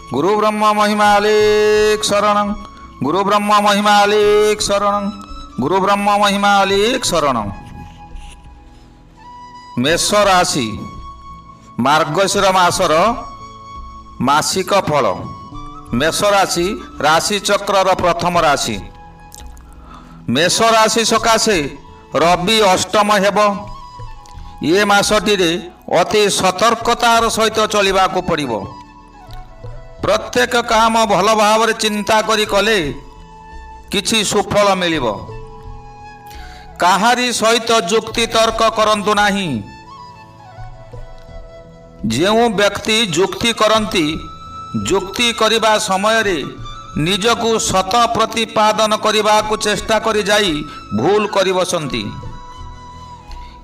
गुरु ब्रह्मा महिमालेक शरणं गुरु ब्रह्मा महिमालेक शरणं गुरु ब्रह्मा महिमालेक शरणं। मेष राशि मार्गशीर मासर मासिक फल। मेष राशि राशि चक्रर प्रथम राशि। मेष राशि सकाशे रवि अष्टम हेब। ये मासटी अति सतर्कतार सहित चलिबाकू पड़िबो। प्रत्येक काम भल भाव चिंता करी कले किछि सुफल मिलिबो। काहारी सहित जुक्ति तर्क करंतु नाही। जेउ व्यक्ति जुक्ति करंती जुक्ति करिबा समय रे निजकू सत प्रतिपादन करिबाकू चेष्टा करी जाई भूल करि बसंती।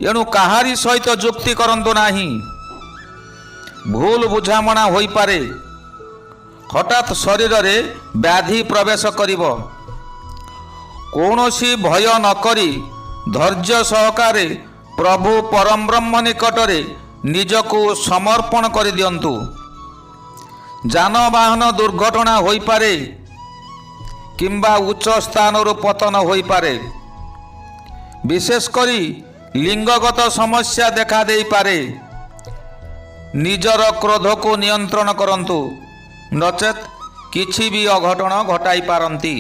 एणु काहारी सहित जुक्ति करंतु नाही। भूल बुझामणा होई पारे। हठात शरीर रे व्याधि प्रवेश करिब। कौनसी भय न करी धैर्य सहकारे प्रभु परम ब्रह्म निकटरे निजकू समर्पण कर दियंतु। जानवाहन दुर्घटना होई पारे किंबा उच्च स्थान पतन होई पारे। विशेष करी लिंगगत समस्या देखा दे पारे। निजर क्रोध को नियंत्रण करंतु नचेत किछि भी अघटन घटाई पारंती।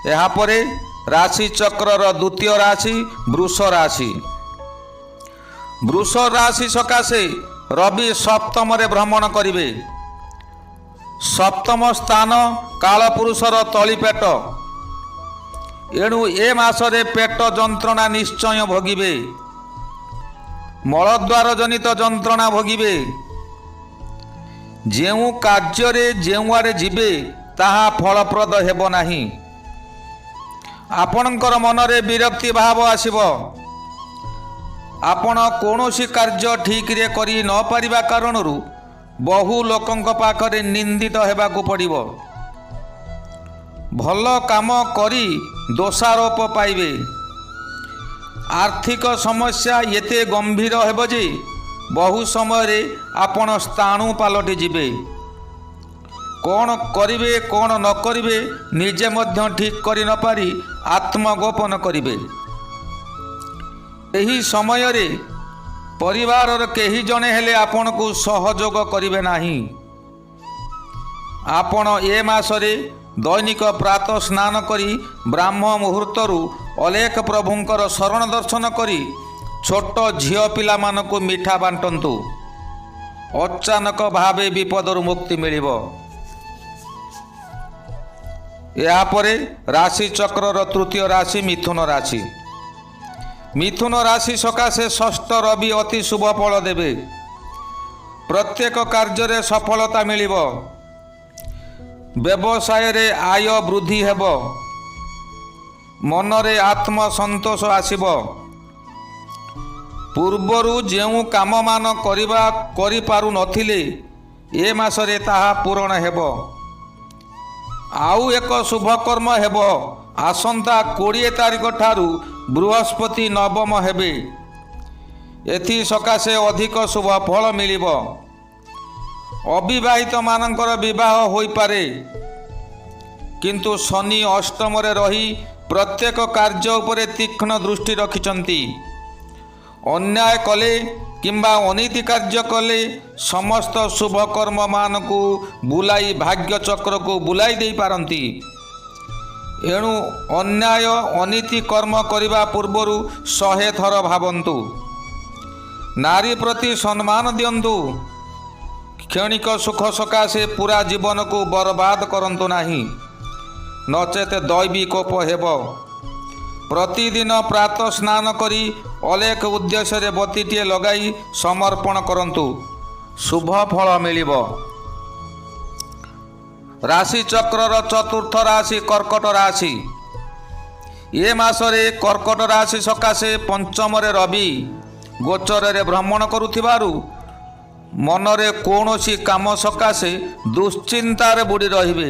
यापरे राशि चक्रर द्वितीय राशि वृष राशि। वृष राशि सकाशे रवि सप्तम रे भ्रमण करिवे। सप्तम स्थान कालपुरुषर तलीपेट। एणु ए मासरे पेट जंत्रणा निश्चय भोगिबे। मलद्वार जनित जंत्रणा भोगिबे। जेउ कार्य जेउ आड़े जिबे ताहा फलप्रद हेब नाही। आपणकर मनरे विरक्ति भाव आसिबो। आपण कौनसी कार्य ठीक रे करी न पारिबा कारणरू बहु लोकंक पाखरे निंदित हेबाकू पड़िबो। भल काम करी दोषारोप पाइबे। आर्थिक समस्या एते गंभीर हेब जे बहु समय रे आपण स्थाणु पालटि जिबे। कौन करिवे कौन न करिवे निजे मध्य ठीक करि न पारी आत्मगोपन करिवे। एही समय रे परिवार केही जने हेले आपण को सहयोग करिवे नाही। आपण ए मासरे दैनिक प्रातः स्नान करी ब्राह्म मुहूर्तरू अलेख प्रभुंकर शरण दर्शन करी छोट झियो पिला मानकु मिठा बांटंतु। अचानक भावे विपदरू मुक्ति मिलिबो। यापरे राशि चक्रर तृतीय राशि मिथुन राशि। मिथुन राशि सकाशे षष्ठ रवि अति शुभ फल देवे। प्रत्येक कार्य सफलता मिलिबो। व्यवसाय रे आय वृद्धि हेब। मनरे आत्मसंतोष आसिबो। पूर्वरु जेउ काम मान करि पारु नथिले ए मासरे ताहा पूरण हेब। आउ एक शुभ कर्म हेब। आसंता 20 तारिख ठारू बृहस्पति नवम हेबे। एथि सकाशे अधिक शुभ फल मिलिबो। अविवाहित मानकर विवाह होई पारे किंतु शनि अष्टम रे रही प्रत्येक कार्य उपरे तीक्ष्ण दृष्टि रखिचंती। अन्याय कले किंबा अनीति कार्य कले समस्त शुभ कर्म मानकु बुलाई भाग्य चक्र को बुलाई दे पारंती। एणु अन्याय अनीति कर्म करिबा पूर्वरु 100 थर भावंतु। नारी प्रति सम्मान दियंतु। क्षणिक सुख सकाशे पूरा जीवन को बर्बाद करंतु नाही नचेत दैवी कोप हेब। प्रतिदिन प्रातः स्नान करी अलेख उद्देश्य रे बत्तीटिए लगाई समर्पण करंतु। शुभ फल मिलिबो। राशि चक्रर चतुर्थ राशि कर्कट राशि। ये मासरे कर्कट राशि सकाशे पंचम रे रवि गोचर रे भ्रमण करुथिबारु मनरे कौनसी काम सकाशे दुश्चिंतार बुड़ी रहिबे।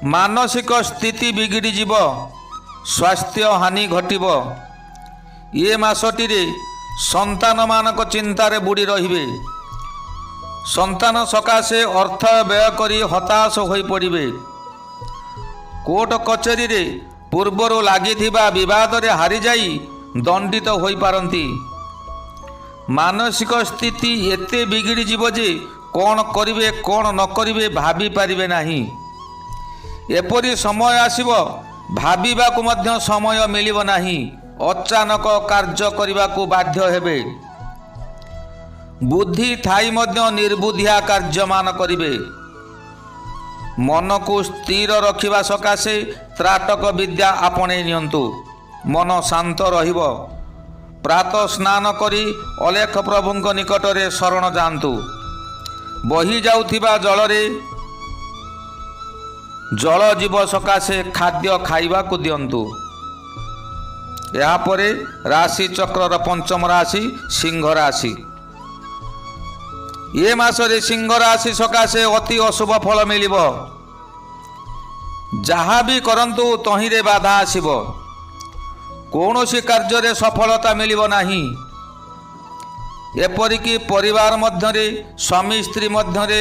मानसिक स्थिति बिगिड़ी जीव। स्वास्थ्य हानि घटिब। ये मासटी रे संतान मानक चिंतारे बुड़ी रहिबे। ସନ୍ତାନ ସକାଶେ ଅର୍ଥ ବ୍ୟୟ କରି ହତାଶ ହୋଇପଡ଼ିବେ। କୋର୍ଟ କଚେରୀରେ ପୂର୍ବରୁ ଲାଗିଥିବା ବିବାଦରେ ହାରିଯାଇ ଦଣ୍ଡିତ ହୋଇପାରନ୍ତି। ମାନସିକ ସ୍ଥିତି ଏତେ ବିଗିଡ଼ିଯିବ ଯେ କ'ଣ କରିବେ କ'ଣ ନ କରିବେ ଭାବିପାରିବେ ନାହିଁ। ଏପରି ସମୟ ଆସିବ ଭାବିବାକୁ ମଧ୍ୟ ସମୟ ମିଳିବ ନାହିଁ। ଅଚାନକ କାର୍ଯ୍ୟ କରିବାକୁ ବାଧ୍ୟ ହେବେ। ବୁଦ୍ଧି ଥାଇ ମଧ୍ୟ ନିର୍ବୁଦ୍ଧିଆ କାର୍ଯ୍ୟମାନ କରିବେ। ମନକୁ ସ୍ଥିର ରଖିବା ସକାଶେ ତ୍ରାଟକ ବିଦ୍ୟା ଆପଣେଇ ନିଅନ୍ତୁ। ମନ ଶାନ୍ତ ରହିବ। ପ୍ରାତଃ ସ୍ନାନ କରି ଅଲେଖ ପ୍ରଭୁଙ୍କ ନିକଟରେ ଶରଣ ଯାଆନ୍ତୁ। ବହି ଯାଉଥିବା ଜଳରେ ଜଳ ଜୀବ ସକାଶେ ଖାଦ୍ୟ ଖାଇବାକୁ ଦିଅନ୍ତୁ। ଏହାପରେ ରାଶି ଚକ୍ରର ପଞ୍ଚମ ରାଶି ସିଂହ ରାଶି। ଏ ମାସରେ ସିଂହ ରାଶି ସକାଶେ ଅତି ଅଶୁଭ ଫଳ ମିଳିବ। ଯାହା ବି କରନ୍ତୁ ତହିଁରେ ବାଧା ଆସିବ। କୌଣସି କାର୍ଯ୍ୟରେ ସଫଳତା ମିଳିବ ନାହିଁ। ଏପରିକି ପରିବାର ମଧ୍ୟରେ ସ୍ୱାମୀ ସ୍ତ୍ରୀ ମଧ୍ୟରେ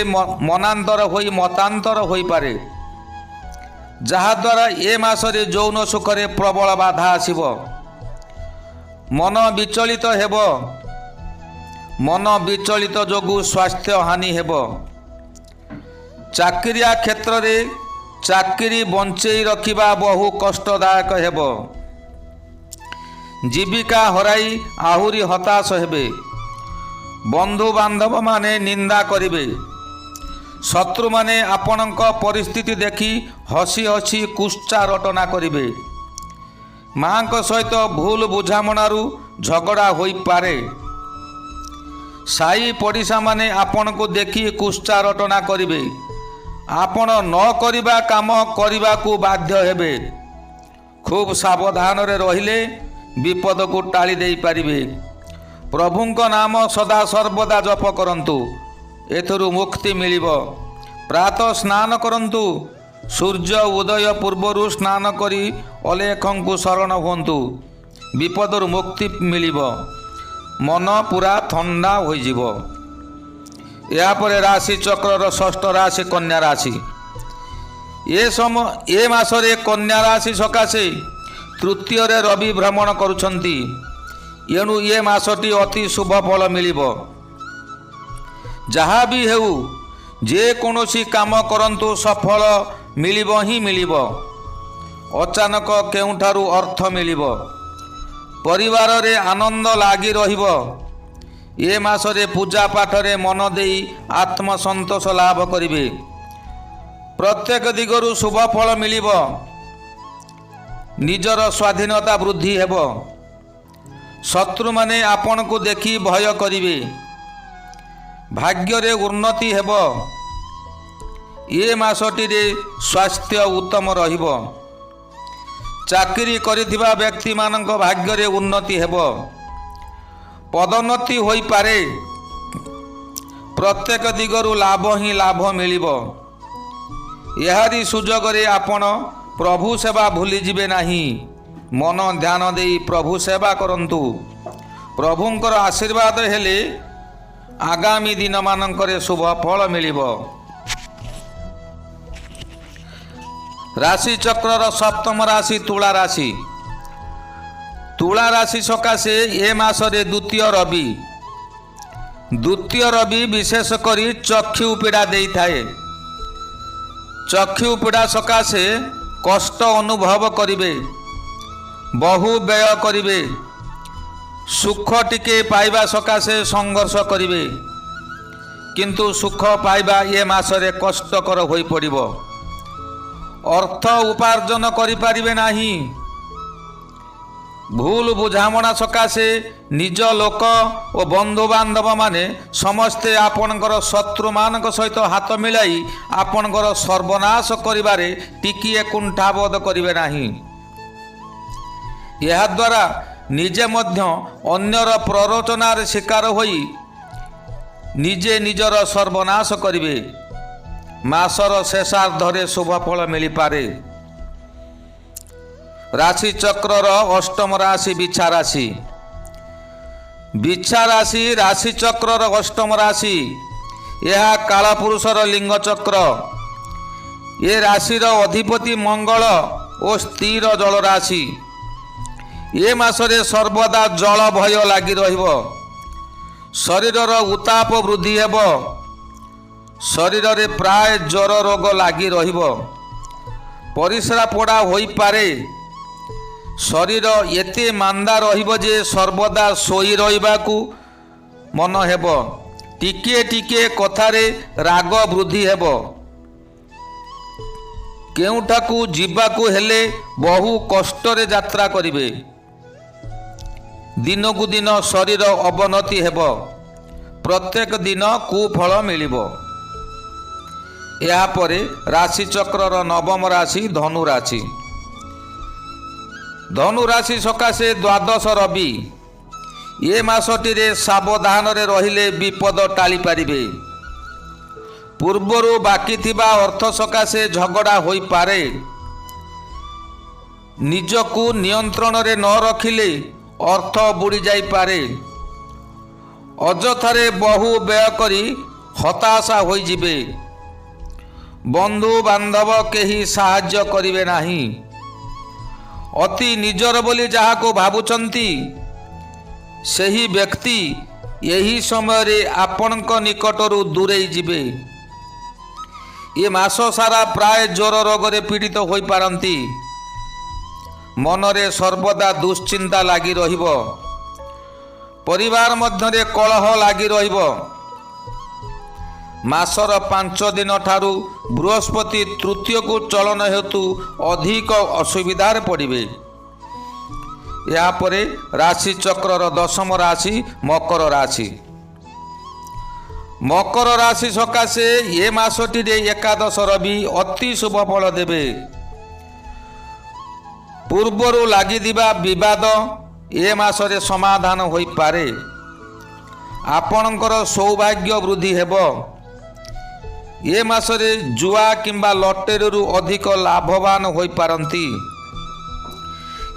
ମନାନ୍ତର ହୋଇ ମତାନ୍ତର ହୋଇପାରେ, ଯାହାଦ୍ୱାରା ଏ ମାସରେ ଯୌନ ସୁଖରେ ପ୍ରବଳ ବାଧା ଆସିବ। ମନ ବିଚଳିତ ହେବ। ମନ ବିଚଳିତ ଯୋଗୁଁ ସ୍ୱାସ୍ଥ୍ୟ ହାନି ହେବ। ଚାକିରିଆ କ୍ଷେତ୍ରରେ ଚାକିରି ବଞ୍ଚେଇ ରଖିବା ବହୁ କଷ୍ଟଦାୟକ ହେବ। ଜୀବିକା ହରାଇ ଆହୁରି ହତାଶ ହେବେ। ବନ୍ଧୁବାନ୍ଧବମାନେ ନିନ୍ଦା କରିବେ। ଶତ୍ରୁମାନେ ଆପଣଙ୍କ ପରିସ୍ଥିତି ଦେଖି ହସି ହସି କୁତ୍ସା ରଟନା କରିବେ। ମାଙ୍କ ସହିତ ଭୁଲ ବୁଝାମଣାରୁ ଝଗଡ଼ା ହୋଇପାରେ। ସାଇ ପଡ଼ିଶାମାନେ ଆପଣଙ୍କୁ ଦେଖି କୁତ୍ସା ରଟନା କରିବେ। ଆପଣ ନ କରିବା କାମ କରିବାକୁ ବାଧ୍ୟ ହେବେ। ଖୁବ୍ ସାବଧାନରେ ରହିଲେ ବିପଦକୁ ଟାଳି ଦେଇପାରିବେ। ପ୍ରଭୁଙ୍କ ନାମ ସଦା ସର୍ବଦା ଜପ କରନ୍ତୁ। ଏଥିରୁ ମୁକ୍ତି ମିଳିବ। ପ୍ରାତଃ ସ୍ନାନ କରନ୍ତୁ। ସୂର୍ଯ୍ୟ ଉଦୟ ପୂର୍ବରୁ ସ୍ନାନ କରି ଅଲେଖଙ୍କୁ ଶରଣ ହୁଅନ୍ତୁ। ବିପଦରୁ ମୁକ୍ତି ମିଳିବ। ମନ ପୁରା ଥଣ୍ଡା ହୋଇଯିବ। ଏହାପରେ ରାଶି ଚକ୍ରର ଷଷ୍ଠ ରାଶି କନ୍ୟା ରାଶି। ଏ ମାସରେ କନ୍ୟା ରାଶି ସକାଶେ ତୃତୀୟରେ ରବି ଭ୍ରମଣ କରୁଛନ୍ତି। ଏଣୁ ଏ ମାସଟି ଅତି ଶୁଭ ଫଳ ମିଳିବ। ଯାହା ବି ହେଉ ଯେକୌଣସି କାମ କରନ୍ତୁ ସଫଳ ମିଳିବ ହିଁ ମିଳିବ। ଅଚାନକ କେଉଁଠାରୁ ଅର୍ଥ ମିଳିବ। ପରିବାରରେ ଆନନ୍ଦ ଲାଗି ରହିବ। ଏ ମାସରେ ପୂଜା ପାଠରେ ମନ ଦେଇ ଆତ୍ମସନ୍ତୋଷ ଲାଭ କରିବେ। ପ୍ରତ୍ୟେକ ଦିଗରୁ ଶୁଭ ଫଳ ମିଳିବ। ନିଜର ସ୍ୱାଧୀନତା ବୃଦ୍ଧି ହେବ। ଶତ୍ରୁମାନେ ଆପଣଙ୍କୁ ଦେଖି ଭୟ କରିବେ। ଭାଗ୍ୟରେ ଉନ୍ନତି ହେବ। ଏ ମାସଟିରେ ସ୍ୱାସ୍ଥ୍ୟ ଉତ୍ତମ ରହିବ। ଚାକିରି କରିଥିବା ବ୍ୟକ୍ତିମାନଙ୍କ ଭାଗ୍ୟରେ ଉନ୍ନତି ହେବ। ପଦୋନ୍ନତି ହୋଇପାରେ। ପ୍ରତ୍ୟେକ ଦିଗରୁ ଲାଭ ହିଁ ଲାଭ ମିଳିବ। ଏହାରି ସୁଯୋଗରେ ଆପଣ ପ୍ରଭୁ ସେବା ଭୁଲିଯିବେ ନାହିଁ। ମନ ଧ୍ୟାନ ଦେଇ ପ୍ରଭୁ ସେବା କରନ୍ତୁ। ପ୍ରଭୁଙ୍କର ଆଶୀର୍ବାଦ ହେଲେ ଆଗାମୀ ଦିନମାନଙ୍କରେ ଶୁଭ ଫଳ ମିଳିବ। ରାଶି ଚକ୍ରର ସପ୍ତମ ରାଶି ତୁଳା ରାଶି। ତୁଳା ରାଶି ସକାଶେ ଏ ମାସରେ ଦ୍ୱିତୀୟ ରବି ବିଶେଷ କରି ଚକ୍ଷୁ ପୀଡ଼ା ଦେଇଥାଏ। ଚକ୍ଷୁ ପୀଡ଼ା ସକାଶେ କଷ୍ଟ ଅନୁଭବ କରିବେ। ବହୁ ବ୍ୟୟ କରିବେ। ସୁଖ ଟିକେ ପାଇବା ସକାଶେ ସଂଘର୍ଷ କରିବେ। କିନ୍ତୁ ସୁଖ ପାଇବା ଏ ମାସରେ କଷ୍ଟକର ହୋଇପଡ଼ିବ। ଅର୍ଥ ଉପାର୍ଜନ କରିପାରିବେ ନାହିଁ। ଭୁଲ ବୁଝାମଣା ସକାଶେ ନିଜ ଲୋକ ଓ ବନ୍ଧୁବାନ୍ଧବମାନେ ସମସ୍ତେ ଆପଣଙ୍କର ଶତ୍ରୁମାନଙ୍କ ସହିତ ହାତ ମିଳାଇ ଆପଣଙ୍କର ସର୍ବନାଶ କରିବାରେ ଟିକିଏ କୁଣ୍ଠାବୋଧ କରିବେ ନାହିଁ। ଏହାଦ୍ୱାରା ନିଜେ ମଧ୍ୟ ଅନ୍ୟର ପ୍ରରୋଚନାରେ ଶିକାର ହୋଇ ନିଜେ ନିଜର ସର୍ବନାଶ କରିବେ। ମାସର ଶେଷାର୍ଦ୍ଧରେ ଶୁଭ ଫଳ ମିଳିପାରେ। ରାଶି ଚକ୍ରର ଅଷ୍ଟମ ରାଶି ବିଛା ରାଶି। ବିଛା ରାଶି ରାଶି ଚକ୍ରର ଅଷ୍ଟମ ରାଶି। ଏହା କାଳପୁରୁଷର ଲିଙ୍ଗଚକ୍ର। ଏ ରାଶିର ଅଧିପତି ମଙ୍ଗଳ ଓ ସ୍ଥିର ଜଳ ରାଶି। ଏ ମାସରେ ସର୍ବଦା ଜଳ ଭୟ ଲାଗି ରହିବ। ଶରୀରର ଉତ୍ତାପ ବୃଦ୍ଧି ହେବ। ଶରୀରରେ ପ୍ରାୟ ଜ୍ୱର ରୋଗ ଲାଗି ରହିବ। ପରିସ୍ରା ପୋଡ଼ା ହୋଇପାରେ। ଶରୀର ଏତେ ମାନ୍ଦା ରହିବ ଯେ ସର୍ବଦା ଶୋଇ ରହିବାକୁ ମନ ହେବ। ଟିକିଏ ଟିକିଏ କଥାରେ ରାଗ ବୃଦ୍ଧି ହେବ। କେଉଁଠାକୁ ଯିବାକୁ ହେଲେ ବହୁ କଷ୍ଟରେ ଯାତ୍ରା କରିବେ। ଦିନକୁ ଦିନ ଶରୀର ଅବନତି ହେବ। ପ୍ରତ୍ୟେକ ଦିନ କୁଫଳ ମିଳିବ। ଏହାପରେ ରାଶିଚକ୍ରର ନବମ ରାଶି ଧନୁ ରାଶି। ଧନୁ ରାଶି ସକାଶେ ଦ୍ୱାଦଶ ରବି। ଏ ମାସଟିରେ ସାବଧାନରେ ରହିଲେ ବିପଦ ଟାଳିପାରିବେ। ପୂର୍ବରୁ ବାକି ଥିବା ଅର୍ଥ ସକାଶେ ଝଗଡ଼ା ହୋଇପାରେ। ନିଜକୁ ନିୟନ୍ତ୍ରଣରେ ନ ରଖିଲେ ଅର୍ଥ ବୁଡ଼ି ଯାଇପାରେ। ଅଯଥାରେ ବହୁ ବ୍ୟୟ କରି ହତାଶା ହୋଇଯିବେ। ବନ୍ଧୁ ବାନ୍ଧବ କେହି ସାହାଯ୍ୟ କରିବେ ନାହିଁ। ଅତି ନିଜର ବୋଲି ଯାହାକୁ ଭାବୁଛନ୍ତି ସେହି ବ୍ୟକ୍ତି ଏହି ସମୟରେ ଆପଣଙ୍କ ନିକଟରୁ ଦୂରେଇ ଯିବେ। ଏ ମାସ ସାରା ପ୍ରାୟ ଜ୍ୱର ରୋଗରେ ପୀଡ଼ିତ ହୋଇପାରନ୍ତି। ମନରେ ସର୍ବଦା ଦୁଶ୍ଚିନ୍ତା ଲାଗି ରହିବ। ପରିବାର ମଧ୍ୟରେ କଳହ ଲାଗି ରହିବ। ମାସର 5 ଦିନ ଠାରୁ ବୃହସ୍ପତି ତୃତୀୟକୁ ଚଳନ ହେତୁ ଅଧିକ ଅସୁବିଧାରେ ପଡ଼ିବେ। ଏହାପରେ ରାଶିଚକ୍ରର ଦଶମ ରାଶି ମକର ରାଶି। ମକର ରାଶି ସକାଶେ ଏ ମାସଟିରେ ଏକାଦଶ ରବି ଅତି ଶୁଭ ଫଳ ଦେବେ। ପୂର୍ବରୁ ଲାଗିଥିବା ବିବାଦ ଏ ମାସରେ ସମାଧାନ ହୋଇପାରେ। ଆପଣଙ୍କର ସୌଭାଗ୍ୟ ବୃଦ୍ଧି ହେବ। ଏ ମାସରେ ଜୁଆ କିମ୍ବା ଲଟେରୀରୁ ଅଧିକ ଲାଭବାନ ହୋଇପାରନ୍ତି।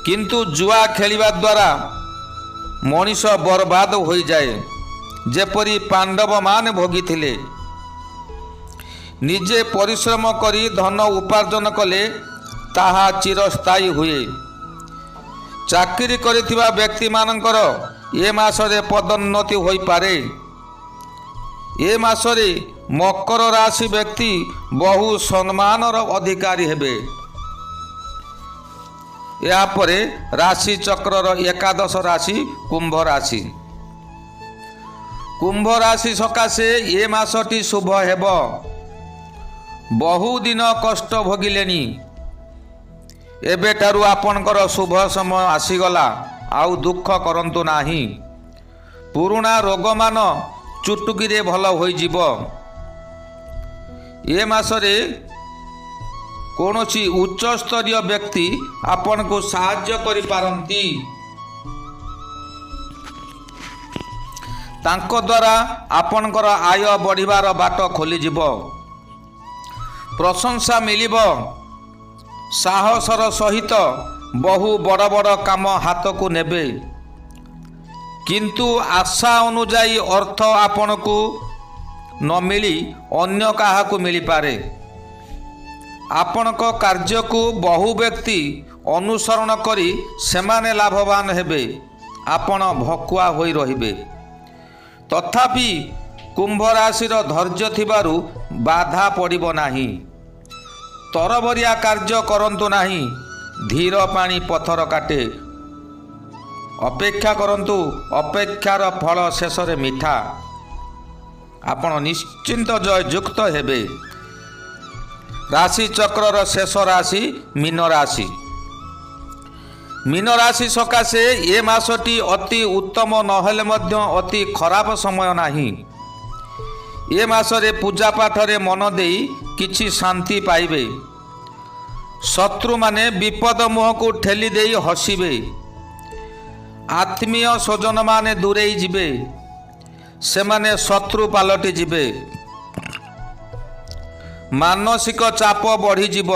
କିନ୍ତୁ ଜୁଆ ଖେଳିବା ଦ୍ୱାରା ମଣିଷ ବର୍ବାଦ ହୋଇଯାଏ, ଯେପରି ପାଣ୍ଡବମାନେ ଭୋଗିଥିଲେ। ନିଜେ ପରିଶ୍ରମ କରି ଧନ ଉପାର୍ଜନ କଲେ ତାହା ଚିରସ୍ଥାୟୀ ହୁଏ। ଚାକିରି କରିଥିବା ବ୍ୟକ୍ତିମାନଙ୍କର ଏ ମାସରେ ପଦୋନ୍ନତି ହୋଇପାରେ। ଏ ମାସରେ ମକର ରାଶି ବ୍ୟକ୍ତି ବହୁ ସମ୍ମାନର ଅଧିକାରୀ ହେବେ। ଏହାପରେ ରାଶିଚକ୍ରର ଏକାଦଶ ରାଶି କୁମ୍ଭ ରାଶି। କୁମ୍ଭ ରାଶି ସକାଶେ ଏ ମାସଟି ଶୁଭ ହେବ। ବହୁଦିନ କଷ୍ଟ ଭୋଗିଲେଣି। ଏବେଠାରୁ ଆପଣଙ୍କର ଶୁଭ ସମୟ ଆସିଗଲା। ଆଉ ଦୁଃଖ କରନ୍ତୁ ନାହିଁ। ପୁରୁଣା ରୋଗମାନ ଚୁଟୁକିରେ ଭଲ ହୋଇଯିବ। ଏ ମାସରେ କୌଣସି ଉଚ୍ଚସ୍ତରୀୟ ବ୍ୟକ୍ତି ଆପଣଙ୍କୁ ସାହାଯ୍ୟ କରିପାରନ୍ତି। ତାଙ୍କ ଦ୍ୱାରା ଆପଣଙ୍କର ଆୟ ବଢ଼ିବାର ବାଟ ଖୋଲିଯିବ। ପ୍ରଶଂସା ମିଳିବ। ସାହସର ସହିତ ବହୁ ବଡ଼ ବଡ଼ କାମ ହାତକୁ ନେବେ। କିନ୍ତୁ ଆଶା ଅନୁଯାୟୀ ଅର୍ଥ ଆପଣଙ୍କୁ ନ ମିଳି ଅନ୍ୟ କାହାକୁ ମିଳିପାରେ। ଆପଣଙ୍କ କାର୍ଯ୍ୟକୁ ବହୁ ବ୍ୟକ୍ତି ଅନୁସରଣ କରି ସେମାନେ ଲାଭବାନ ହେବେ। ଆପଣ ଭକୁଆ ହୋଇ ରହିବେ। ତଥାପି କୁମ୍ଭ ରାଶିର ଧୈର୍ଯ୍ୟ ଥିବାରୁ ବାଧା ପଡ଼ିବ ନାହିଁ। ତରବରିଆ କାର୍ଯ୍ୟ କରନ୍ତୁ ନାହିଁ। ଧୀର ପାଣି ପଥର କାଟେ। ଅପେକ୍ଷା କରନ୍ତୁ। ଅପେକ୍ଷାର ଫଳ ଶେଷରେ ମିଠା। ଆପଣ ନିଶ୍ଚିନ୍ତ ଜୟଯୁକ୍ତ ହେବେ। ରାଶିଚକ୍ରର ଶେଷ ରାଶି ମୀନ ରାଶି। ମୀନ ରାଶି ସକାଶେ ଏ ମାସଟି ଅତି ଉତ୍ତମ ନହେଲେ ମଧ୍ୟ ଅତି ଖରାପ ସମୟ ନାହିଁ। ଏ ମାସରେ ପୂଜାପାଠରେ ମନ ଦେଇ କିଛି ଶାନ୍ତି ପାଇବେ। ଶତ୍ରୁମାନେ ବିପଦ ମୁହଁକୁ ଠେଲି ଦେଇ ହସିବେ। ଆତ୍ମୀୟ ସ୍ୱଜନମାନେ ଦୂରେଇ ଯିବେ। ସେମାନେ ଶତ୍ରୁ ପାଲଟି ଯିବେ। ମାନସିକ ଚାପ ବଢ଼ିଯିବ।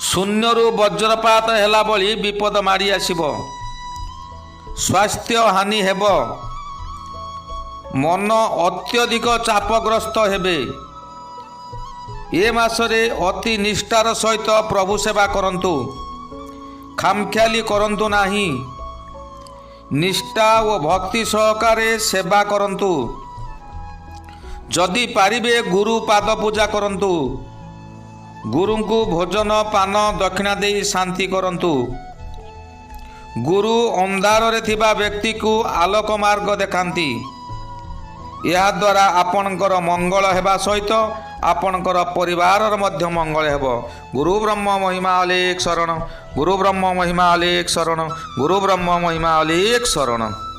ଶୂନ୍ୟରୁ ବଜ୍ରପାତ ହେଲା ଭଳି ବିପଦ ମାଡ଼ି ଆସିବ। ସ୍ୱାସ୍ଥ୍ୟ ହାନି ହେବ। ମନ ଅତ୍ୟଧିକ ଚାପଗ୍ରସ୍ତ ହେବେ। ଏ ମାସରେ ଅତି ନିଷ୍ଠାର ସହିତ ପ୍ରଭୁ ସେବା କରନ୍ତୁ। ଖାମଖିଆଲି କରନ୍ତୁ ନାହିଁ। ନିଷ୍ଠା ଓ ଭକ୍ତି ସହକାରେ ସେବା କରନ୍ତୁ। ଯଦି ପାରିବେ ଗୁରୁ ପାଦ ପୂଜା କରନ୍ତୁ। ଗୁରୁଙ୍କୁ ଭୋଜନ ପାନ ଦକ୍ଷିଣା ଦେଇ ଶାନ୍ତି କରନ୍ତୁ। ଗୁରୁ ଅନ୍ଧାରରେ ଥିବା ବ୍ୟକ୍ତିକୁ ଆଲୋକ ମାର୍ଗ ଦେଖାନ୍ତି। ଏହାଦ୍ୱାରା ଆପଣଙ୍କର ମଙ୍ଗଳ ହେବା ସହିତ ଆପଣଙ୍କର ପରିବାରର ମଧ୍ୟ ମଙ୍ଗଳ ହେବ। ଗୁରୁ ବ୍ରହ୍ମ ମହିମା ଅଲେଖ ଶରଣ। ଗୁରୁ ବ୍ରହ୍ମ ମହିମା ଅଲେଖ ଶରଣ। ଗୁରୁ ବ୍ରହ୍ମ ମହିମା ଅଲେଖ ଶରଣ।